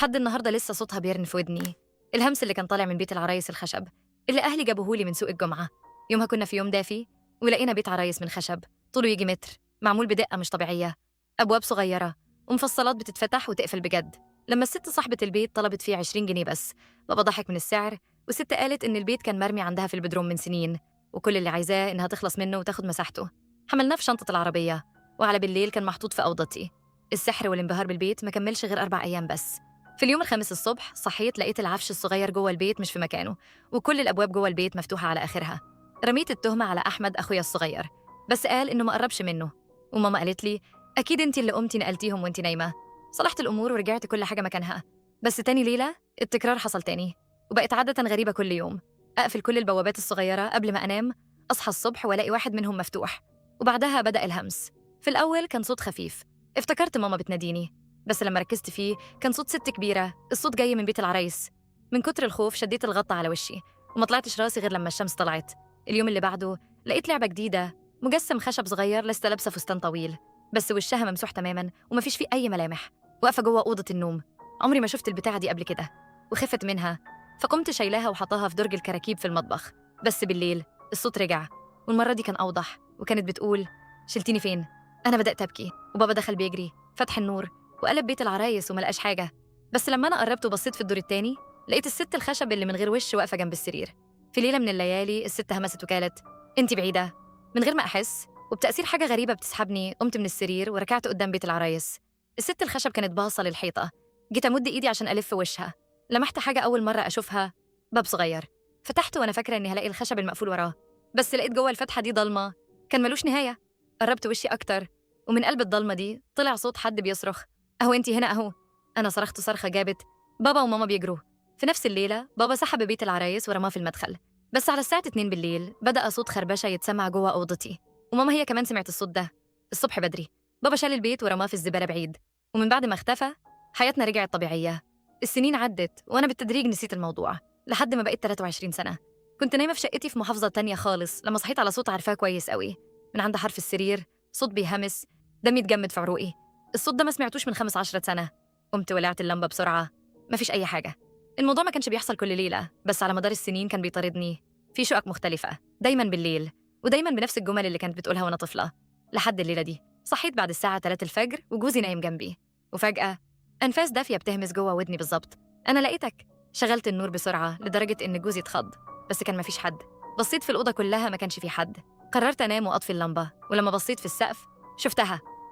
لحد النهاردة لسه صوتها بيرن في ودني. الهمس اللي كان طالع من بيت العرايس الخشب اللي أهلي جابوهولي من سوق الجمعة. يومها كنا في يوم دافي ولقينا بيت عرايس من خشب طوله يجي متر، معمول بدقة مش طبيعية، أبواب صغيرة ومفصلات بتتفتح وتقفل بجد. لما الست صاحبة البيت طلبت فيه 20 جنيه بس، بابا ضحك من السعر، والست قالت إن البيت كان مرمي عندها في البدروم من سنين، وكل اللي عايزاه إنها تخلص منه وتاخد مساحته. حملناه في شنطة العربية، وعلى بالليل كان محطوط في أوضتي. السحر والانبهار بالبيت ما كملش غير 4 أيام بس. في اليوم الخامس الصبح صحيت لقيت العفش الصغير جوه البيت مش في مكانه، وكل الأبواب جوه البيت مفتوحة على آخرها. رميت التهمة على أحمد أخويا الصغير، بس قال إنه ما قربش منه. وماما قالت لي أكيد أنتِ اللي قمتي نقلتيهم وأنتِ نايمة. صلحت الأمور ورجعت كل حاجة مكانها، بس تاني ليلة التكرار حصل تاني، وبقت عادة غريبة كل يوم. أقفل كل البوابات الصغيرة قبل ما أنام، أصحى الصبح وألاقي واحد منهم مفتوح، وبعدها بدأ الهمس. في الأول كان صوت خفيف، افتكرت ماما بتناديني، بس لما ركزت فيه كان صوت ست كبيرة، الصوت جاي من بيت العرايس. من كتر الخوف شديت الغطا على وشي وما طلعتش راسي غير لما الشمس طلعت. اليوم اللي بعده لقيت لعبة جديدة، مجسم خشب صغير لسه لابسة فستان طويل، بس وشها ممسوح تماما ومفيش فيه أي ملامح، واقفة جوه أوضة النوم. عمري ما شفت البتاعة دي قبل كده، وخفت منها، فقمت شايلاها وحطاها في درج الكراكيب في المطبخ. بس بالليل الصوت رجع، والمرة دي كان أوضح، وكانت بتقول شلتيني فين؟ أنا بدأت أبكي، وبابا دخل بيجري فتح النور وقلب بيت العرايس وما لقاش حاجة. بس لما أنا قربت وبصيت في الدور التاني لقيت الست الخشب اللي من غير وش واقفة جنب السرير. في ليلة من الليالي الست همست وقالت انتي بعيدة. من غير ما أحس وبتأثير حاجة غريبة بتسحبني قمت من السرير وركعت قدام بيت العرايس. الست الخشب كانت باصة للحيطة، جيت أمد إيدي عشان ألف وشها، لمحت حاجة أول مرة أشوفها، باب صغير. فتحته وأنا فاكرة إني هلاقي الخشب المقفول وراه، بس لقيت جوه الفتحة دي ضلمة كان ملوش نهاية. قربت وشي أكتر، ومن قلب الضلمة دي طلع صوت حد بيصرخ أهو انتي هنا أهو. أنا صرخت صرخة جابت بابا وماما بيجروا. في نفس الليلة بابا سحب بيت العرايس ورماه في المدخل، بس على الساعة 2 بالليل بدأ صوت خربشة يتسمع جوه أوضتي، وماما هي كمان سمعت الصوت ده. الصبح بدري بابا شال البيت ورماه في الزبالة بعيد، ومن بعد ما اختفى حياتنا رجعت طبيعية. السنين عدت وأنا بالتدريج نسيت الموضوع لحد ما بقيت 23 سنة. كنت نايمة في شقتي في محافظة تانية خالص لما صحيت على صوت عارفاه كويس قوي من عند حرف السرير، صوت بيهمس، دمي اتجمد في عروقي. الصوت ده ما سمعتوش من 15 سنة. قمت ولعت اللمبة بسرعة، مفيش أي حاجة. الموضوع ما كانش بيحصل كل ليلة، بس على مدار السنين كان بيطاردني في شقق مختلفة، دايماً بالليل، ودايماً بنفس الجمل اللي كانت بتقولها وأنا طفلة. لحد الليلة دي صحيت بعد الساعة 3 الفجر وجوزي نايم جنبي، وفجأة أنفاس دافية بتهمس جوه ودني بالظبط. أنا لقيتك. شغلت النور بسرعة لدرجة إن جوزي اتخض، بس كان مفيش حد. بصيت في الأوضة كلها ما كانش في حد. قررت أنام وأطفي اللمبة، ولما بصيت في السقف شفتها